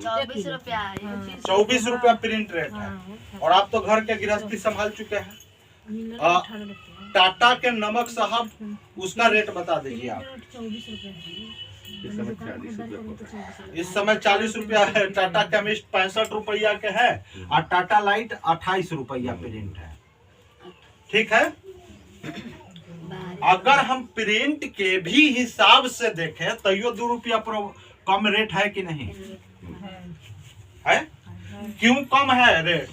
24 रुपया 24 रुपया print rate है। और आप तो घर के गृहस्थी संभाल चुके हैं। टाटा के नमक साहब, उसका रेट बता दीजिए आप। इस समय 40 रुपया है। टाटा केमिस्ट 65 रुपया के है और टाटा लाइट 28 रुपया प्रिंट है। ठीक है। अगर हम प्रिंट के भी हिसाब से देखें तो ये 2 रुपया कम रेट है कि नहीं है? क्यों कम है रेट?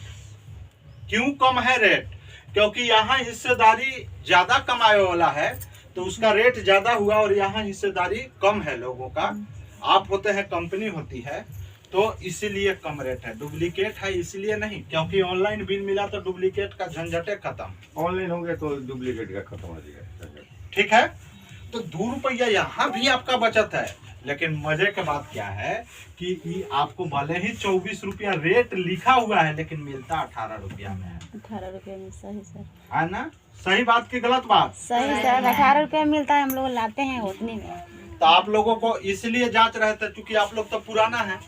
क्यों कम है रेट? क्योंकि यहाँ हिस्सेदारी ज्यादा कमाए वाला है तो उसका रेट ज्यादा हुआ, और यहाँ हिस्सेदारी कम है लोगों का। आप होते हैं, कंपनी होती है, तो इसीलिए कम रेट है। डुप्लीकेट है इसलिए नहीं, क्योंकि ऑनलाइन बिल मिला तो डुप्लीकेट का झंझटे खत्म। ऑनलाइन होंगे तो डुप्लीकेट का खत्म हो जाएगा। ठीक है। तो 2 रुपया यहाँ भी आपका बचत है। लेकिन मजे की बात क्या है कि आपको भले ही 24 रुपया रेट लिखा हुआ है लेकिन मिलता 18 रुपया में है। 18 रुपये में सही सर है ना? सही बात की गलत बात? सही सर, 18 रुपये मिलता है, हम लोग लाते हैं उतने में। तो आप लोगों को इसलिए जांच रहे थे क्योंकि आप लोग तो पुराना है।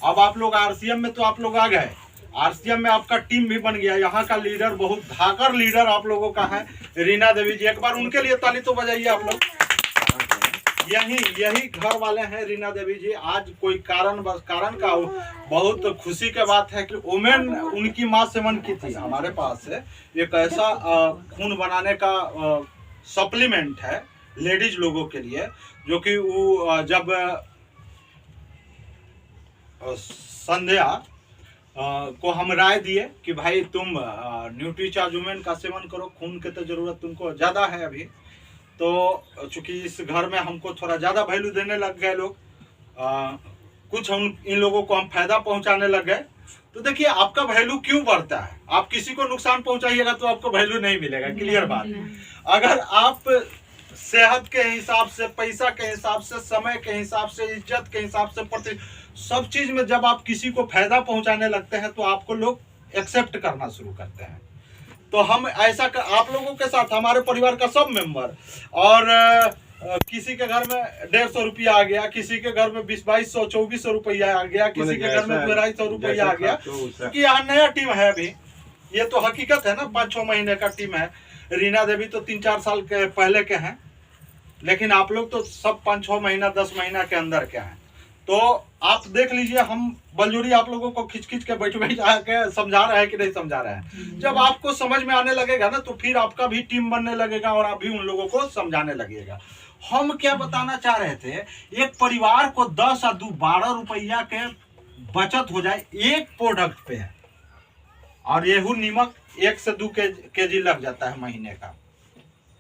अब आप लोग आरसीएम में तो आप लोग आ गए। आरसीएम में आपका टीम भी बन गया। यहाँ का लीडर बहुत धाकर लीडर आप लोगों का है, रीना देवी जी। एक बार उनके लिए ताली तो बजाइए आप लोग। यही घर वाले हैं रीना देवी जी। आज कोई कारण का बहुत खुशी की बात है कि वुमेन उनकी माँ सेवन की थी। हमारे पास है एक ऐसा खून बनाने का सप्लीमेंट है लेडीज लोगों के लिए, जो कि वो जब संध्या को हम राय दिए कि भाई तुम न्यूट्रीचार्ज वुमेन का सेवन करो, खून की तो जरूरत तुमको ज्यादा है अभी। तो चूंकि इस घर में हमको थोड़ा ज्यादा वैल्यू देने लग गए लोग, कुछ हम इन लोगों को हम फायदा पहुंचाने लग गए। तो देखिए आपका वैल्यू क्यों बढ़ता है? आप किसी को नुकसान पहुंचाइएगा तो आपको वैल्यू नहीं मिलेगा। क्लियर बात। अगर आप सेहत के हिसाब से, पैसा के हिसाब से, समय के हिसाब से, इज्जत के हिसाब से, प्रति सब चीज में जब आप किसी को फायदा पहुंचाने लगते हैं तो आपको लोग एक्सेप्ट करना शुरू करते हैं। तो हम ऐसा आप लोगों के साथ, हमारे परिवार का सब मेंबर, और किसी के घर में 150 रुपया आ गया, किसी के घर में 2200 2400 रुपया आ गया, किसी के घर में 250 रुपया आ गया। क्योंकि यहाँ नया टीम है अभी, ये तो हकीकत है ना। 5-6 महीने का टीम है। रीना देवी तो 3-4 साल के पहले के हैं, लेकिन आप लोग तो सब 5-6 महीना 10 महीना के अंदर के हैं। तो आप देख लीजिए, हम बलजोरी आप लोगों को खिंच के बैठ के समझा रहे हैं कि नहीं समझा रहे हैं। जब आपको समझ में आने लगेगा ना तो फिर आपका भी टीम बनने लगेगा और आप भी उन लोगों को समझाने लगेगा। हम क्या बताना चाह रहे थे, एक परिवार को 10 और 12 रुपया के बचत हो जाए एक प्रोडक्ट पे, और येहू नीमक 1 से 2 केजी लग जाता है महीने का।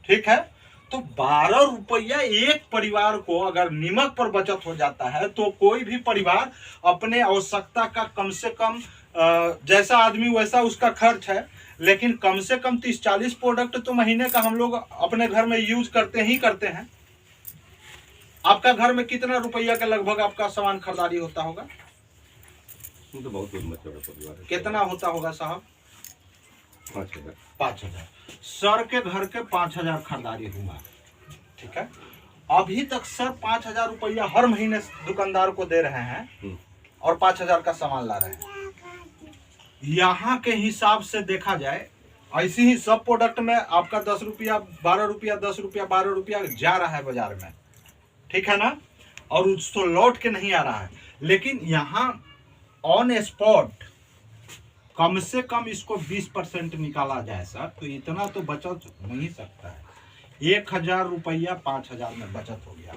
ठीक है। तो 12 रुपया एक परिवार को अगर नीमक पर बचत हो जाता है तो कोई भी परिवार अपने आवश्यकता का कम से कम, जैसा आदमी वैसा उसका खर्च है, लेकिन कम से कम 30-40 प्रोडक्ट तो महीने का हम लोग अपने घर में यूज करते ही करते हैं। आपका घर में कितना रुपया का लगभग आपका सामान खरीदारी होता होगा? तो बहुत परिवार है। कितना होता होगा साहब? 5,000। सर के घर के 5,000 खरीदारी हुआ। ठीक है। अभी तक सर 5,000 रुपया हर महीने दुकानदार को दे रहे हैं और 5,000 का सामान ला रहे हैं। यहाँ के हिसाब से देखा जाए, ऐसे ही सब प्रोडक्ट में आपका 10 रुपया 12 रुपया 10 रुपया 12 रुपया जा रहा है बाजार में। ठीक है ना? और उसको लौट के नहीं आ रहा है। लेकिन यहाँ ऑन स्पॉट कम से कम इसको 20% निकाला जाए सर, तो इतना तो बचत हो नहीं सकता है। 1,000 रुपया 5,000 में बचत हो गया।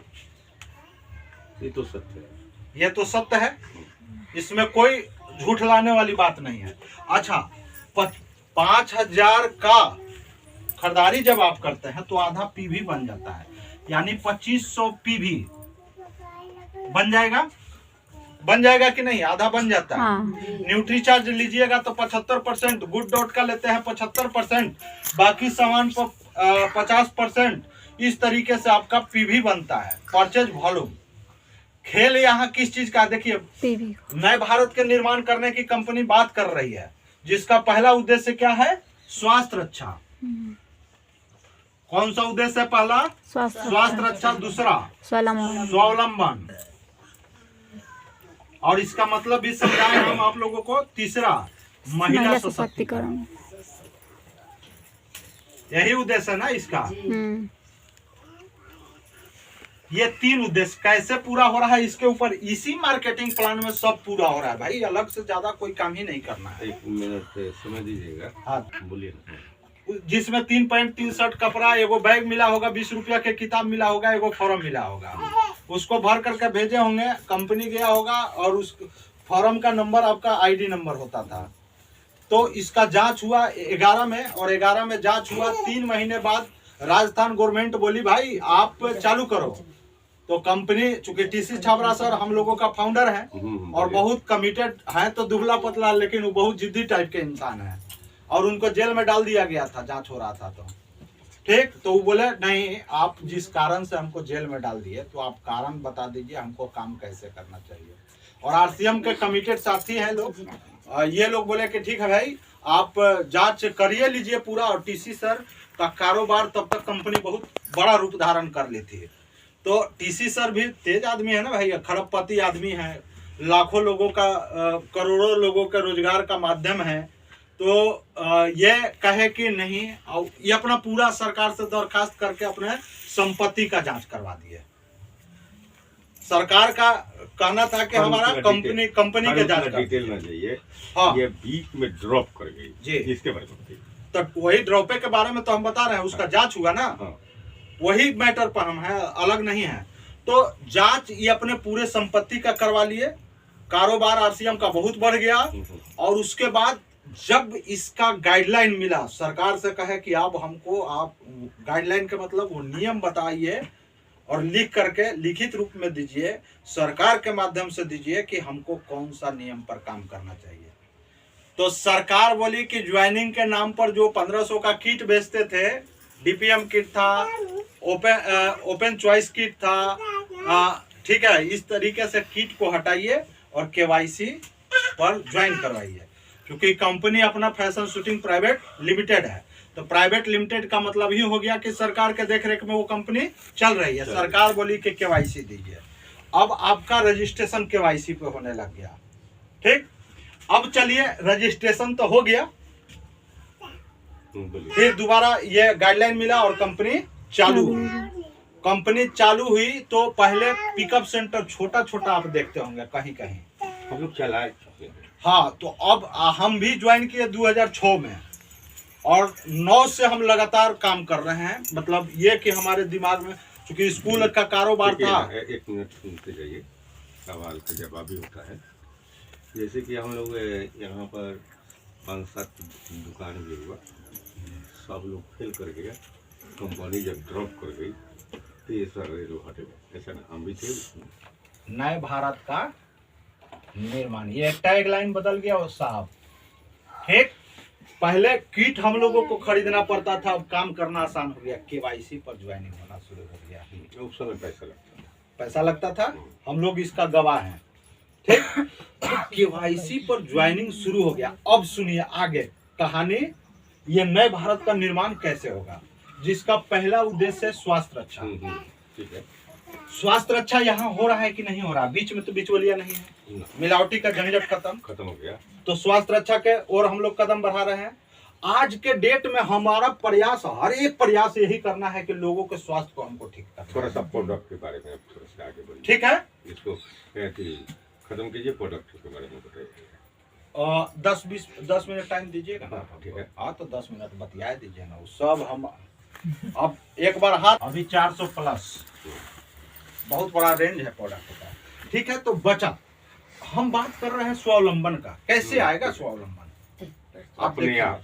ये तो सत्य है। ये तो सत्य है, इसमें कोई झूठ लाने वाली बात नहीं है। अच्छा, 5,000 का खरीदारी जब आप करते हैं तो आधा पीवी बन जाता है, यानी 2500 पीवी बन जाएगा कि नहीं? आधा बन जाता है। हाँ। न्यूट्रीचार्ज लीजिएगा तो 75%, गुड डॉट का लेते हैं 75%, बाकी सामान पर 50%। इस तरीके से आपका पीवी बनता है, परचेज वॉल्यूम। खेल यहाँ किस चीज का? देखिए, नए भारत के निर्माण करने की कंपनी बात कर रही है, जिसका पहला उद्देश्य क्या है? स्वास्थ्य रक्षा। कौन सा उद्देश्य है? पहला स्वास्थ्य रक्षा, दूसरा स्वावलंबन। और इसका मतलब भी समझाएं हम आप लोगों को। तीसरा, महिला सशक्तिकरण, यही उद्देश्य है ना इसका। ये 3 उद्देश्य कैसे पूरा हो रहा है, इसके ऊपर इसी मार्केटिंग प्लान में सब पूरा हो रहा है भाई। अलग से ज्यादा कोई काम ही नहीं करना है। 1 मिनट समझ दीजिएगा। हाँ, बोलिए। जिसमें 3 पैंट 3 शर्ट कपड़ा, एगो बैग मिला होगा, 20 रुपया के किताब मिला होगा, एगो फॉर्म मिला होगा, उसको भर करके भेजे होंगे, कंपनी गया होगा और उस फॉर्म का नंबर आपका आईडी नंबर होता था। तो इसका जांच हुआ 11 में, और 11 में जांच हुआ। 3 महीने बाद राजस्थान गवर्नमेंट बोली भाई आप चालू करो। तो कंपनी, चूंकि टीसी छाबड़ा सर हम लोगों का फाउंडर है और बहुत कमिटेड है, तो दुबला पतला लेकिन वो बहुत जिद्दी टाइप के इंसान है, और उनको जेल में डाल दिया गया था जांच हो रहा था। तो ठीक, तो वो बोले नहीं, आप जिस कारण से हमको जेल में डाल दिए तो आप कारण बता दीजिए, हमको काम कैसे करना चाहिए। और आरसीएम के कमिटेड साथी हैं लोग, ये लोग बोले कि ठीक है भाई आप जांच करिए लीजिए पूरा। और टीसी सर का कारोबार तब तक कंपनी बहुत बड़ा रूप धारण कर ली थी। तो टीसी सर भी तेज आदमी है ना भाई, खरबपति आदमी है, लाखों लोगों का, करोड़ों लोगों के रोजगार का माध्यम है। तो ये कहे कि नहीं, ये अपना पूरा सरकार से दरखास्त करके अपने संपत्ति का जांच करवा दिए। सरकार का कहना था कि हमारा कंपनी के जांच का डिटेल ना चाहिए। हाँ, ये बीच में ड्रॉप कर गई जी, इसके बारे में तो वही ड्रॉपे के बारे में तो हम बता रहे हैं, उसका जांच हुआ ना। हाँ। वही मैटर पर हम है, अलग नहीं है। तो जांच ये अपने पूरे संपत्ति का करवा लिए। कारोबार आरसीएम का बहुत बढ़ गया। और उसके बाद जब इसका गाइडलाइन मिला, सरकार से कहे कि आप हमको, आप गाइडलाइन के मतलब वो नियम बताइए और लिख करके लिखित रूप में दीजिए, सरकार के माध्यम से दीजिए कि हमको कौन सा नियम पर काम करना चाहिए। तो सरकार बोली कि ज्वाइनिंग के नाम पर जो 1500 का किट बेचते थे, डीपीएम किट था, ओपन चॉइस किट था, ठीक है, इस तरीके से किट को हटाइए और केवाईसी पर ज्वाइन करवाइए। क्योंकि कंपनी अपना फैशन शूटिंग प्राइवेट लिमिटेड है, तो प्राइवेट लिमिटेड का मतलब ही हो गया कि सरकार के देखरेख में वो कंपनी चल रही है। सरकार बोली कि केवाईसी दीजिए। अब आपका रजिस्ट्रेशन केवाईसी पे होने लग गया। ठीक, अब चलिए रजिस्ट्रेशन तो हो गया, फिर दोबारा ये गाइडलाइन मिला और कंपनी चालू हुई। कंपनी चालू हुई तो पहले पिकअप सेंटर छोटा छोटा आप देखते होंगे कहीं कहीं, हम लोग चलाए। हाँ, तो अब हम भी ज्वाइन किए 2006 में, और 9 से हम लगातार काम कर रहे हैं। मतलब ये कि हमारे दिमाग में, चूंकि स्कूल का कारोबार था। 1 मिनट सुनते जाइए, सवाल का जवाब भी होता है। जैसे कि हम लोग यहाँ पर 5-7 दुकान भी हुआ, सब लोग फेल कर गया, कंपनी जब ड्रॉप कर गई तो ये सारे लोग हटे गए। ऐसा ना, हम भी थे उसमें। नए भारत का निर्माण, ये टैग लाइन बदल गया वो साहब। ठीक, पहले किट हम लोगों को खरीदना पड़ता था, अब काम करना आसान हो गया, केवाईसी पर ज्वाइनिंग होना शुरू हो गया। उस समय पैसा लगता था, हम लोग इसका गवाह हैं। ठीक, केवाईसी पर ज्वाइनिंग शुरू हो गया। अब सुनिए आगे कहानी, ये नए भारत का निर्माण कैसे होगा, जिसका पहला उद्देश्य है स्वास्थ्य रक्षा। ठीक है, स्वास्थ्य रक्षा यहाँ हो रहा है कि नहीं हो रहा? बीच में तो बिचौलिया नहीं है, मिलावटी का झंझट खत्म हो गया। तो स्वास्थ्य रक्षा के और हम लोग कदम बढ़ा रहे हैं। आज के डेट में हमारा प्रयास, हर एक प्रयास यही करना है कि लोगों के स्वास्थ्य को हमको ठीक करना। थोड़ा सा प्रोडक्ट के बारे में थोड़ा सा आगे बढ़िए। ठीक है, इसको खत्म कीजिए, प्रोडक्ट के बारे में बताइए। 10 मिनट टाइम दीजिएगा ना। ठीक है, हाँ, तो 10 मिनट बतिया दीजिए ना, सब हम अब एक बार हाथ, अभी 400 प्लस, बहुत बड़ा रेंज है प्रोडक्ट का। ठीक है, तो बचत, हम बात कर रहे हैं स्वावलंबन का। कैसे आएगा स्वावलंबन? अपने आप।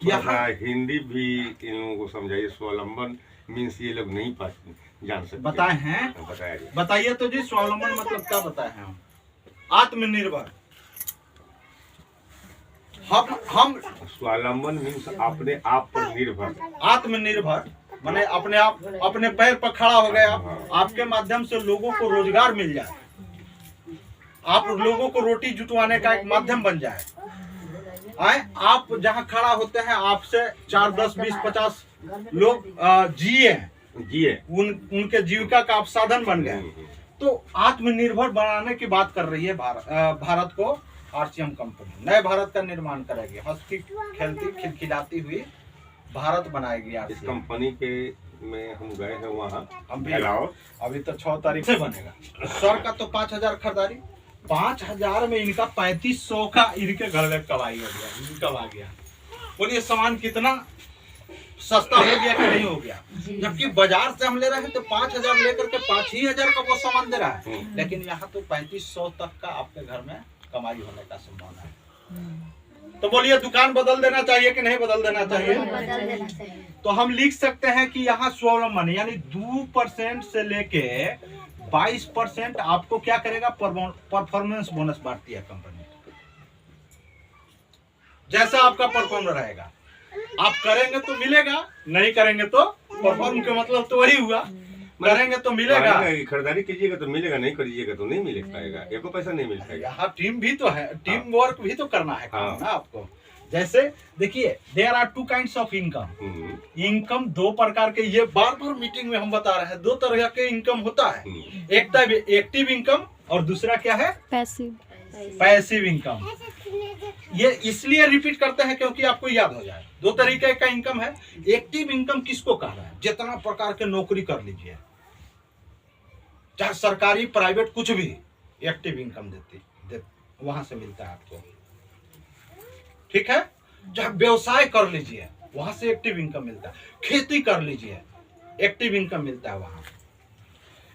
यहाँ हिंदी भी इन लोगों को समझाइए। स्वावलंबन मीन्स ये लोग नहीं जान सकते। बताए हैं, बताइए तो जी, स्वावलंबन मतलब क्या बताए हैं हम? आत्मनिर्भर। हम स्वावलंबन मीन्स अपने आप पर निर्भर। आत्मनिर्भर माने अपने आप, अपने पैर पर खड़ा हो गया। आपके माध्यम से लोगों को रोजगार मिल जाए, आप लोगों को रोटी जुटवाने का एक माध्यम बन जाए। आप जहाँ खड़ा होते हैं, आपसे 4, 10, 20, 50 लोग जिए, उनके जीविका का आप साधन बन गए। तो आत्मनिर्भर बनाने की बात कर रही है भारत को आरसीएम कंपनी। नए भारत का निर्माण करेगी, हंसती खेलती खिलखिलाती हुई भारत बनाएगी इस आरसीएम। कंपनी के में हम गए हैं वहाँ, हम भी अलावा अभी तो 6 तारीख से बनेगा। सर का तो 5000 खरीदारी, 5000 में इनका 3500 का इनके घर में कमाई हो गया, इनकम आ गया। बोलिए सामान कितना सस्ता हो गया कि नहीं हो गया? जबकि बाजार से हम ले रहे हैं तो 5000 लेकर के 5000 का वो सामान दे रहा है, लेकिन यहाँ तो 3500 तक का आपके घर में कमाई होने का संभावना है। तो बोलिए दुकान बदल देना चाहिए कि नहीं बदल देना चाहिए? बदल देना चाहिए। तो हम लिख सकते हैं कि यहाँ स्वावलंबन यानी 2% से लेके 22% आपको क्या करेगा, परफॉर्मेंस बोनस बांटती है कंपनी। जैसा आपका परफॉर्म रहेगा, आप करेंगे तो मिलेगा, नहीं करेंगे तो परफॉर्म का मतलब तो वही हुआ, करेंगे तो मिलेगा। खरीदारी कीजिएगा तो मिलेगा, नहीं करिएगा तो नहीं मिल पाएगा, एको पैसा नहीं मिल पाएगा। यहाँ टीम भी तो है, टीम वर्क भी तो करना है काम ना आपको। जैसे देखिए there are 2 kinds of income. Income 2 प्रकार के, ये बार बार मीटिंग में हम बता रहे हैं, 2 तरह के इनकम होता है। एक तो एक्टिव इनकम और दूसरा क्या है, पैसिव इनकम। ये इसलिए रिपीट करते हैं क्योंकि आपको याद हो जाए। 2 तरीके का इनकम है। एक्टिव इनकम किसको कह रहा है? जितना प्रकार के नौकरी कर लीजिए, चाहे सरकारी प्राइवेट कुछ भी, एक्टिव इनकम वहां से मिलता है आपको, ठीक है। चाहे व्यवसाय कर लीजिए, वहां से एक्टिव इनकम मिलता है। खेती कर लीजिए, एक्टिव इनकम मिलता है वहां।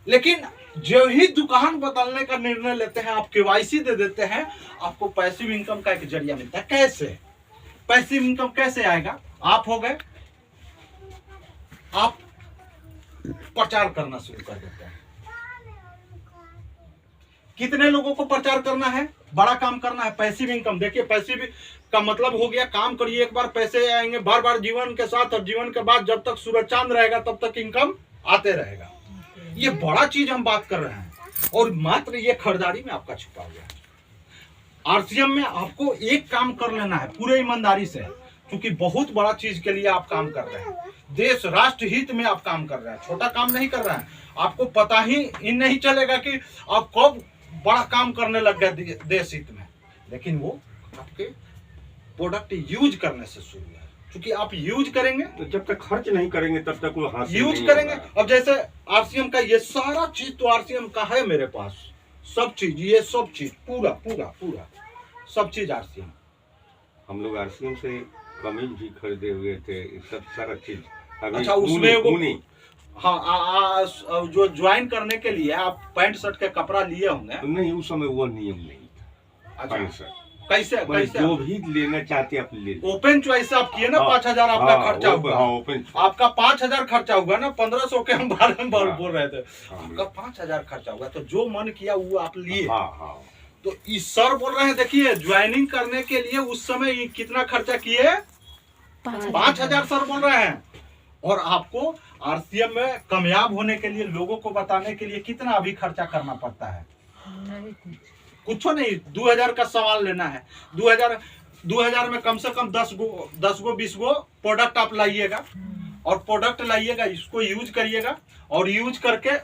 लेकिन जो ही दुकान बदलने का निर्णय लेते हैं, आप केवाईसी दे देते हैं, आपको पैसिव इनकम का एक जरिया मिलता है। कैसे पैसिव इनकम कैसे आएगा? आप हो गए, आप प्रचार करना शुरू कर देते हैं। कितने लोगों को प्रचार करना है? बड़ा काम करना है, पैसिव इनकम। देखिए पैसिव का मतलब हो गया, काम करिए, एक बार पैसे आएंगे, बार बार जीवन के साथ, और जीवन के बाद जब तक सूरज चांद रहेगा तब तक इनकम आते रहेगा। ये बड़ा चीज हम बात कर रहे हैं, और मात्र ये खरीदारी में आपका छुपा हुआ है। आरसीएम में आपको एक काम कर लेना है पूरे ईमानदारी से, क्योंकि बहुत बड़ा चीज के लिए आप काम कर रहे हैं, देश राष्ट्र हित में आप काम कर रहे हैं, छोटा काम नहीं कर रहे हैं। आपको पता ही नहीं चलेगा कि आप कब बड़ा काम करने लग गए देश हित में, लेकिन वो आपके प्रोडक्ट यूज करने से शुरू है। क्योंकि आप यूज करेंगे तो जब तक खर्च नहीं करेंगे तब तक वो हासिल यूज नहीं करेंगे। होगा। अब जैसे आरसीएम का ये सारा चीज तो आरसीएम का है मेरे पास, सब चीज, ये सब चीज पूरा पूरा पूरा सब चीज आरसीएम। हम लोग आरसीएम से कमीज भी खरीदे हुए थे, सब सारा चीज। अच्छा, उसमें वो हाँ, जो ज्वाइन करने के लिए आप पैंट शर्ट के कपड़ा लिए होंगे? नहीं, उस समय वो नियम नहीं था। अच्छा, पैंट शर्ट कैसे जो भी लेना चाहते आप ले लीजिए। ओपन चॉइस आप किए ना। 5000 आपका खर्चा हुआ। ओपन आपका 5000 खर्चा हुआ ना, 1500 के हम बारम्बार बोल रहे थे। हाँ, आपका 5000 खर्चा हुआ, तो जो मन किया वो आप लिए। हाँ। तो इस सर बोल रहे हैं, देखिए ज्वाइनिंग करने के लिए उस समय कितना खर्चा किए? 5000 सर बोल रहे हैं। और आपको आरसीएम में कामयाब होने के लिए, लोगों को बताने के लिए कितना अभी खर्चा करना पड़ता है? कुछ नहीं, 2000 का सामान लेना है। 2000 में कम से कम 10 गो 20 गो प्रोडक्ट आप लाइएगा, और प्रोडक्ट लाइएगा, इसको यूज करिएगा, और यूज करके